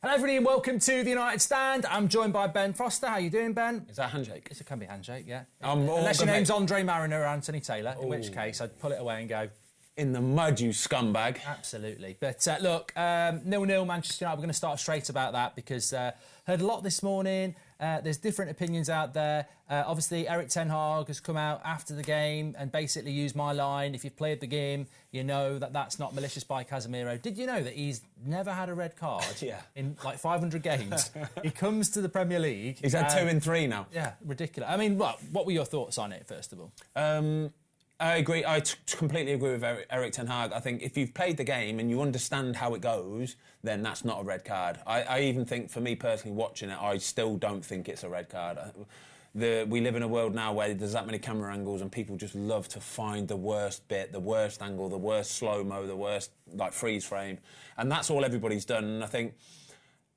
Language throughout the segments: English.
Hello everybody and welcome to the United Stand. I'm joined by Ben Foster. How you doing, Ben? Is that a handshake? It can be a handshake, yeah. Unless your name's Andre Mariner or Anthony Taylor, in which case I'd pull it away and go... In the mud, you scumbag. Absolutely. But look, 0-0 Manchester United. We're going to start straight about that because heard a lot this morning. There's different opinions out there. Obviously, Erik ten Hag has come out after the game and basically used my line. If you've played the game, you know that that's not malicious by Casemiro. Did you know that he's never had a red card in like 500 games? He comes to the Premier League. He's had 2 in 3 now. Yeah, ridiculous. I mean, what were your thoughts on it, first of all? I agree. I completely agree with Erik ten Hag. I think if you've played the game and you understand how it goes, then that's not a red card. I even think, for me personally, watching it, I still don't think it's a red card. We live in a world now where there's that many camera angles and people just love to find the worst bit, the worst angle, the worst slow-mo, the worst freeze frame. And that's all everybody's done. And I think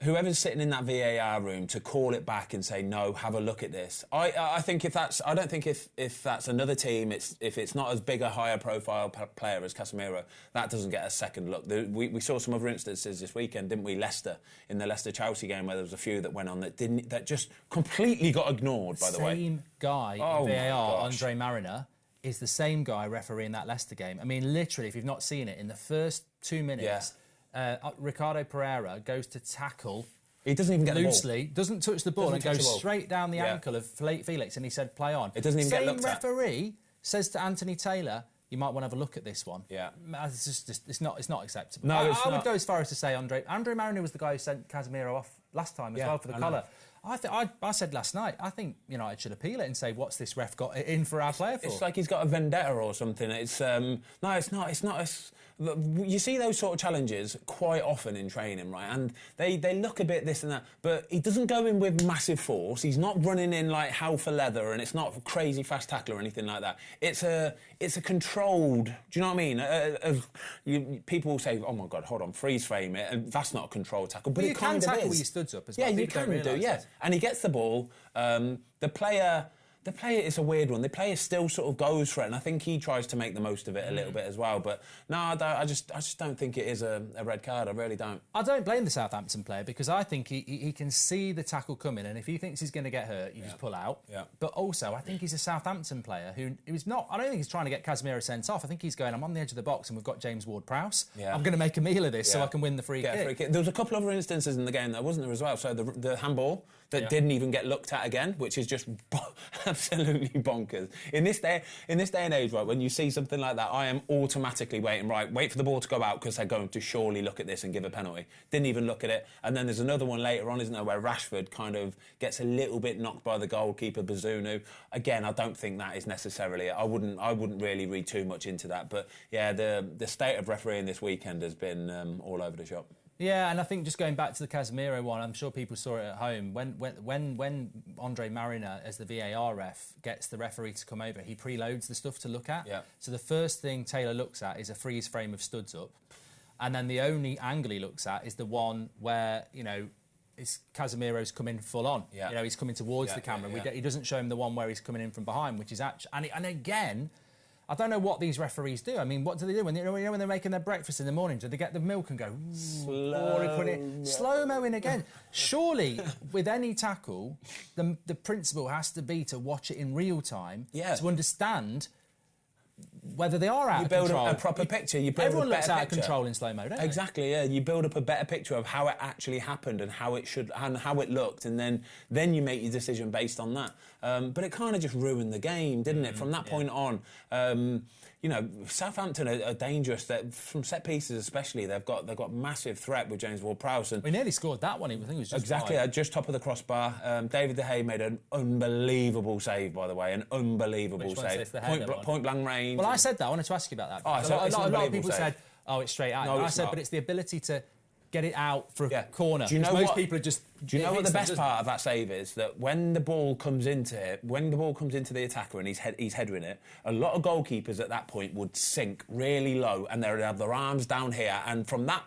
whoever's sitting in that VAR room to call it back and say, no, have a look at this. I think I don't think if that's another team, if it's not as big a higher profile player as Casemiro, that doesn't get a second look. We saw some other instances this weekend, didn't we? Leicester, in the Leicester-Chelsea game, where there was a few that went on that just completely got ignored, by the way. Same guy in VAR, Andre Mariner, is the same guy refereeing that Leicester game. I mean, literally, if you've not seen it, in the first 2 minutes... Ricardo Pereira goes to tackle. He doesn't even get loosely, the ball. Doesn't touch the ball and goes straight down the ankle of Felix, and he said, "Play on." It doesn't even get looked at. Same referee says to Anthony Taylor, "You might want to have a look at this one." Yeah, it's not acceptable. No, I would go as far as to say Andre Mariner was the guy who sent Casemiro off last time as well for the collar. I said last night, I think United should appeal it and say, what's this ref got in for our player for? It's like he's got a vendetta or something. It's no, it's not. You see those sort of challenges quite often in training, right? And they look a bit this and that, but he doesn't go in with massive force. He's not running in like hell for leather, and it's not a crazy fast tackle or anything like that. It's a controlled. Do you know what I mean? People will say, "Oh my God, hold on, freeze frame it," and that's not a controlled tackle. But you can tackle with your studs up as well. Yeah, you can do. Yeah, and he gets the ball. The player, it's a weird one. The player still sort of goes for it, and I think he tries to make the most of it a little bit as well. But no, I just don't think it is a red card. I really don't. I don't blame the Southampton player because I think he can see the tackle coming, and if he thinks he's going to get hurt, you just pull out. Yeah. But also, I think he's a Southampton player who is not. I don't think he's trying to get Casemiro sent off. I think he's going, I'm on the edge of the box, and we've got James Ward-Prowse. Yeah. I'm going to make a meal of this so I can win the free kick. There was a couple other instances in the game, wasn't there, as well? So the handball that didn't even get looked at again, which is just absolutely bonkers. In this day and age, right, when you see something like that, I am automatically wait for the ball to go out because they're going to surely look at this and give a penalty. Didn't even look at it. And then there's another one later on, isn't there, where Rashford kind of gets a little bit knocked by the goalkeeper, Bazunu. Again, I don't think that is necessarily it. I wouldn't really read too much into that. But yeah, the state of refereeing this weekend has been all over the shop. Yeah, and I think just going back to the Casemiro one, I'm sure people saw it at home. When Andre Mariner, as the VAR ref, gets the referee to come over, he preloads the stuff to look at. Yeah. So the first thing Taylor looks at is a freeze frame of studs up. And then the only angle he looks at is the one where, it's Casemiro's coming full on. Yeah. He's coming towards the camera. He doesn't show him the one where he's coming in from behind, which is actually... And again... I don't know what these referees do. I mean, what do they do when they're making their breakfast in the morning? Do they get the milk and go slow-mo in again? Surely, with any tackle, the principle has to be to watch it in real time to understand whether they are out of control. You build a proper picture. Everyone looks out of control in slow-mo, don't they? Exactly, yeah. You build up a better picture of how it actually happened and how it looked, and then you make your decision based on that. But it kind of just ruined the game, didn't it? From that point on, Southampton are dangerous. From set pieces, especially, they've got massive threat with James Ward-Prowse. We nearly scored that one. I think it was just exactly just top of the crossbar. David De Gea made an unbelievable save, by the way, an unbelievable save. Point blank range. Well, I said that. I wanted to ask you about that. A lot of people said, "Oh, it's straight out." No, I said, but it's the ability to get it out for a corner. Do you know most people are just... Do you know what the best part of that save is? That when the ball comes into the attacker and he's headering it, a lot of goalkeepers at that point would sink really low and they'd have their arms down here, and from that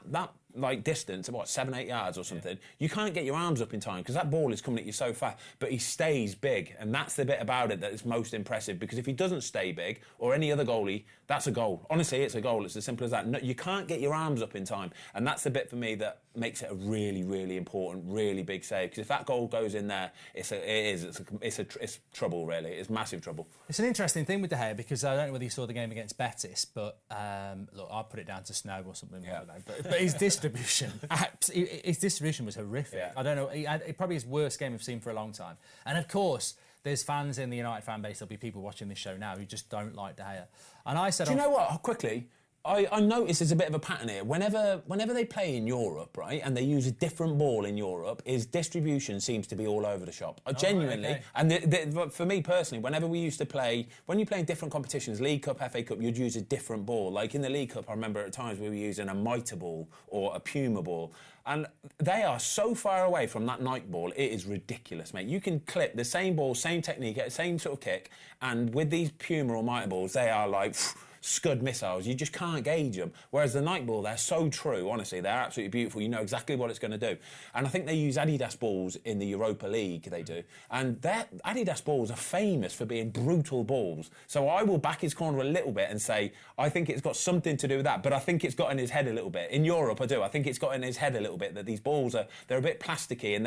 distance, about 7-8 yards or something, you can't get your arms up in time because that ball is coming at you so fast, but he stays big, and that's the bit about it that is most impressive, because if he doesn't stay big, or any other goalie, that's a goal. Honestly, it's a goal. It's as simple as that. No, you can't get your arms up in time, and that's the bit for me that makes it a really, really important, really big save. Because if that goal goes in there, it's trouble, really. It's massive trouble. It's an interesting thing with De Gea, because I don't know whether you saw the game against Betis, but look, I'll put it down to snow or something. Yeah. I don't know. But his distribution, was horrific. Yeah. I don't know. It probably his worst game I've seen for a long time. And of course, there's fans in the United fan base. There'll be people watching this show now who just don't like De Gea. And I said, do you know what? Quickly. I notice there's a bit of a pattern here. Whenever they play in Europe, right, and they use a different ball in Europe, his distribution seems to be all over the shop. Genuinely. Okay. And for me personally, whenever we used to play, when you play in different competitions, League Cup, FA Cup, you'd use a different ball. Like in the League Cup, I remember at times we were using a Mitre ball or a Puma ball. And they are so far away from that Nike ball, it is ridiculous, mate. You can clip the same ball, same technique, same sort of kick, and with these Puma or Mitre balls, they are like scud missiles. You just can't gauge them. Whereas the Nike ball, they're so true, honestly. They're absolutely beautiful. You know exactly what it's going to do. And I think they use Adidas balls in the Europa League, they do. And their Adidas balls are famous for being brutal balls. So I will back his corner a little bit and say, I think it's got something to do with that, but I think it's got in his head a little bit. In Europe, I do. I think it's got in his head a little bit that these balls they're a bit plasticky and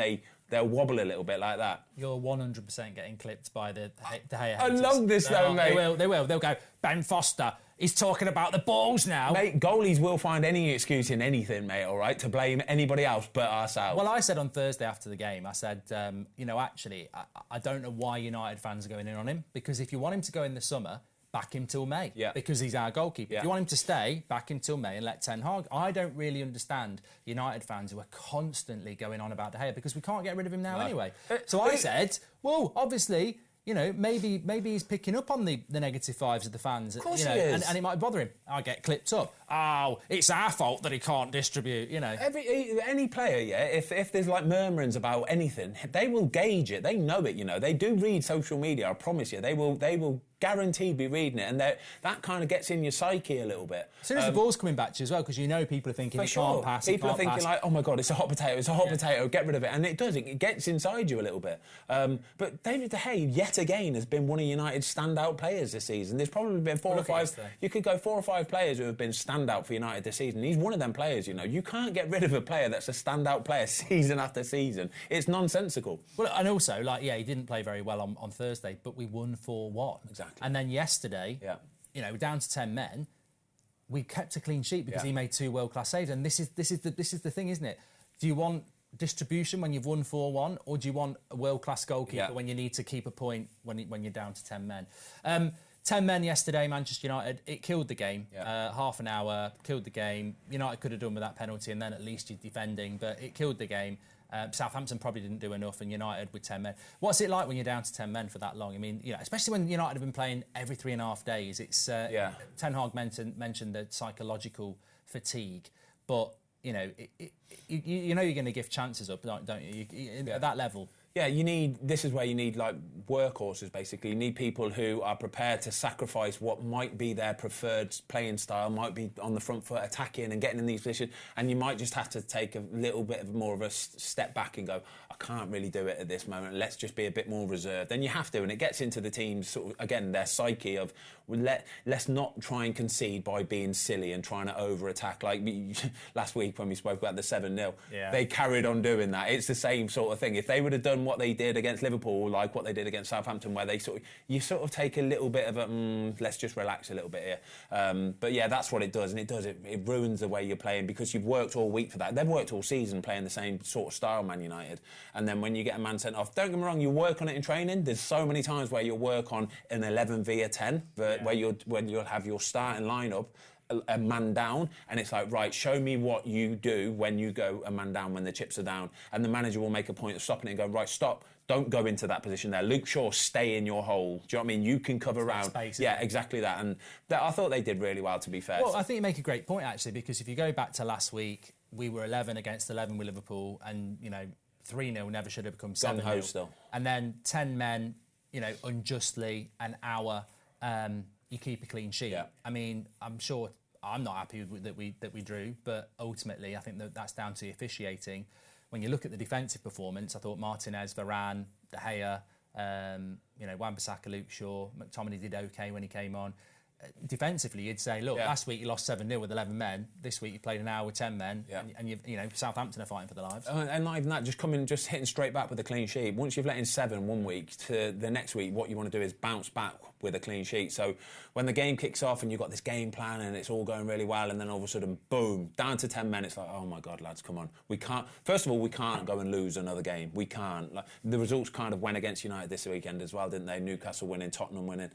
they'll wobble a little bit like that. You're 100% getting clipped by the De Gea haters. I love this though, mate. They will. They'll go, Ben Foster, he's talking about the balls now. Mate, goalies will find any excuse in anything, mate, all right, to blame anybody else but ourselves. Well, I said on Thursday after the game, I said, actually, I don't know why United fans are going in on him, because if you want him to go in the summer, back him till May, because he's our goalkeeper. Yeah. If you want him to stay, back him till May and let Ten Hag. I don't really understand United fans who are constantly going on about De Gea, because we can't get rid of him now anyway. So I said, well, obviously, maybe he's picking up on the negative vibes of the fans. Of course he is. And it might bother him. I get clipped up. Oh, it's our fault that he can't distribute, Any player, if there's like murmurings about anything, they will gauge it. They know it, They do read social media, I promise you. They will guaranteed be reading it, and that kind of gets in your psyche a little bit. As soon as the ball's coming back to you as well, because people are thinking he can't pass. People are thinking like, oh my God, it's a hot potato, get rid of it. And it does, it gets inside you a little bit. But David De Gea, yet again, has been one of United's standout players this season. There's probably been 4 or 5, you could go 4 or 5 players who have been standout for United this season. He's one of them players, You can't get rid of a player that's a standout player season after season. It's nonsensical. Well, and also, he didn't play very well on Thursday, but we won 4-1. Exactly. And then yesterday, down to 10 men, we kept a clean sheet because he made 2 world-class saves. And this is the thing, isn't it? Do you want distribution when you've won 4-1, or do you want a world-class goalkeeper when you need to keep a point when you're down to 10 men? 10 men yesterday, Manchester United, it killed the game. Half an hour, killed the game. United could have done with that penalty, and then at least you're defending, but it killed the game. Southampton probably didn't do enough, and United with 10 men. What's it like when you're down to 10 men for that long? I mean, especially when United have been playing every 3.5 days. It's Ten Hag mentioned the psychological fatigue, but you're going to give chances up, don't you? At that level. Yeah, this is where you need like workhorses, basically. You need people who are prepared to sacrifice what might be their preferred playing style, might be on the front foot, attacking and getting in these positions, and you might just have to take a little bit more of a step back and go, I can't really do it at this moment, let's just be a bit more reserved. Then you have to, and it gets into the team's sort of, again, their psyche of, let's not try and concede by being silly and trying to over-attack. Like last week when we spoke about the 7-0, they carried on doing that. It's the same sort of thing. If they would have done what they did against Liverpool, like what they did against Southampton, where you sort of take a little bit of a let's just relax a little bit here. But yeah, that's what it does, and it ruins the way you're playing, because you've worked all week for that. They've worked all season playing the same sort of style, Man United, and then when you get a man sent off, don't get me wrong, you work on it in training. There's so many times where you'll work on an 11 v a 10, where you'll have your starting lineup a man down, and it's like, right, show me what you do when you go a man down when the chips are down, and the manager will make a point of stopping it and go, right, stop, don't go into that position there. Luke Shaw, stay in your hole. Do you know what I mean? You can cover around. Space, yeah, exactly that. And I thought they did really well, to be fair. Well, I think you make a great point, actually, because if you go back to last week, we were 11 against 11 with Liverpool, and, 3-0 never should have become 7-0. Still. And then 10 men, unjustly, an hour, you keep a clean sheet. Yeah. I mean, I'm sure I'm not happy that we drew, but ultimately I think that's down to the officiating. When you look at the defensive performance, I thought Martinez, Varane, De Gea, Wan-Bissaka, Luke Shaw, McTominay did okay when he came on. defensively, you'd say, look, last week you lost 7-0 with 11 men. This week you played an hour with 10 men, and you know, Southampton are fighting for their lives. And not even that, just hitting straight back with a clean sheet. Once you've let in 7 one week, to the next week, what you want to do is bounce back with a clean sheet. So when the game kicks off and you've got this game plan and it's all going really well, and then all of a sudden, boom, down to 10 men, it's like, oh my God, lads, come on. We can't. First of all, we can't go and lose another game. We can't. Like, the results kind of went against United this weekend as well, didn't they? Newcastle winning, Tottenham winning.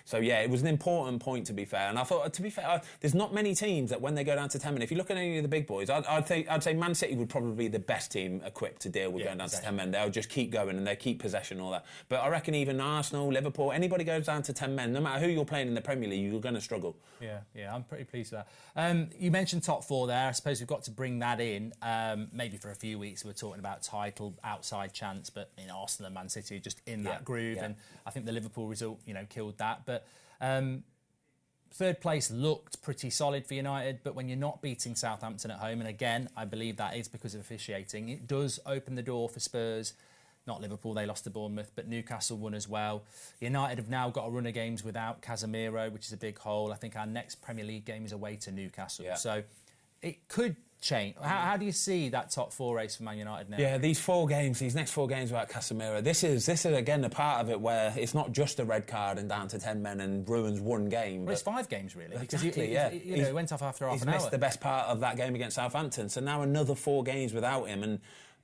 So yeah, it was an important point, to be fair. And I thought, to be fair, there's not many teams that when they go down to 10 men, if you look at any of the big boys, I'd say Man City would probably be the best team equipped to deal with going down to 10 men. They'll just keep going and they keep possession and all that. But I reckon even Arsenal, Liverpool, anybody goes down to 10 men, no matter who you're playing in the Premier League, you're going to struggle. Yeah, I'm pretty pleased with that. You mentioned top 4 there. I suppose we've got to bring that in. Maybe for a few weeks we're talking about title, outside chance, but you know, Arsenal and Man City are just in that groove, and I think the Liverpool result, you know, killed that. But third place looked pretty solid for United, but when you're not beating Southampton at home, and again, I believe that is because of officiating, it does open the door for Spurs. Not Liverpool, they lost to Bournemouth, but Newcastle won as well. United have now got a run of games without Casemiro, which is a big hole. I think our next Premier League game is away to Newcastle. So it could change. How do you see that top 4 race for Man United now? Yeah, these next 4 games without Casemiro, this is again a part of it where it's not just a red card and down to 10 men and ruins one game. Well, it's 5 games, really. Exactly, because you know, it went off after half an hour. He's missed the best part of that game against Southampton, so now another 4 games without him, and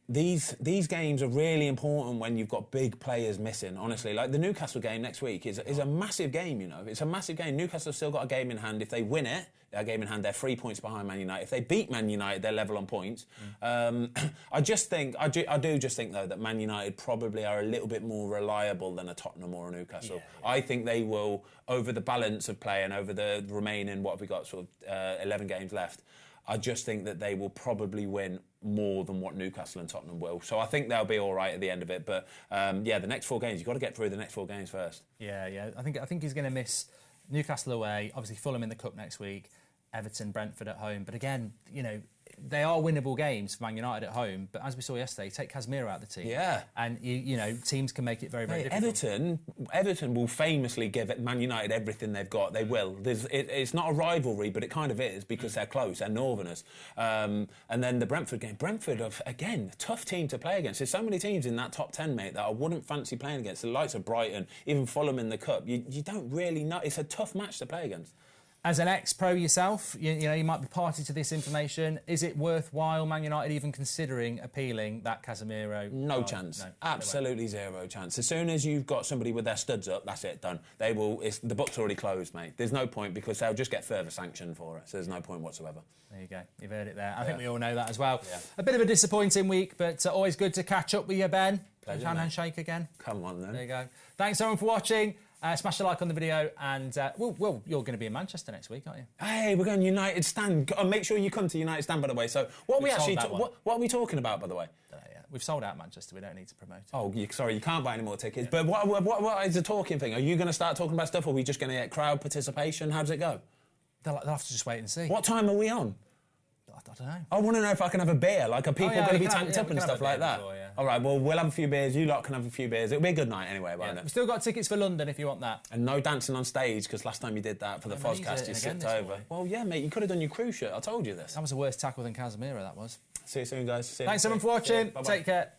these games are really important when you've got big players missing, honestly. Like the Newcastle game next week is a massive game, you know. It's a massive game. Newcastle have still got a game in hand. If they win it, a game in hand, they're 3 points behind Man United. If they beat Man United, they're level on points. I do just think, though, that Man United probably are a little bit more reliable than a Tottenham or a Newcastle. I think they will, over the balance of play and over the remaining, what have we got, sort of 11 games left, I just think that they will probably win more than what Newcastle and Tottenham will. So I think they'll be all right at the end of it. But the next 4 games, you've got to get through the next 4 games first. Yeah. I think he's going to miss Newcastle away, obviously Fulham in the Cup next week, Everton, Brentford at home. But again, you know, they are winnable games for Man United at home. But as we saw yesterday, take Casemiro out of the team. Yeah. And, you know, teams can make it very, very difficult. Everton will famously give Man United everything they've got. They will. It's not a rivalry, but it kind of is because they're close. They're Northerners. And then the Brentford game. Brentford, again, tough team to play against. There's so many teams in that top 10, mate, that I wouldn't fancy playing against. The likes of Brighton, even Fulham in the Cup. You don't really know. It's a tough match to play against. As an ex-pro yourself, you know, you might be party to this information. Is it worthwhile Man United even considering appealing that Casemiro? No chance. No, absolutely zero chance. As soon as you've got somebody with their studs up, that's it, done. They will. The book's already closed, mate. There's no point because they'll just get further sanction for it. So there's no point whatsoever. There you go. You've heard it there. I think we all know that as well. Yeah. A bit of a disappointing week, but always good to catch up with you, Ben. Pleasure, handshake again. Come on, then. There you go. Thanks, everyone, for watching. Smash a like on the video, and well, you're going to be in Manchester next week, aren't you? Hey, we're going United Stand. Make sure you come to United Stand, by the way. So, what are we talking about, by the way? We've sold out Manchester. We don't need to promote it. Oh, sorry, you can't buy any more tickets. Yeah. But what is the talking thing? Are you going to start talking about stuff, or are we just going to get crowd participation? How does it go? They'll have to just wait and see. What time are we on? I don't know. I want to know if I can have a beer. Like, are people going to be tanked up and stuff like that? Before, All right, well, we'll have a few beers. You lot can have a few beers. It'll be a good night anyway, won't it? We've still got tickets for London if you want that. And no dancing on stage, because last time you did that for the podcast, you slipped over. Well, yeah, mate, you could have done your crew shirt. I told you this. That was a worse tackle than Casemiro, that was. See you soon, guys. Thanks, everyone, for watching. Take care.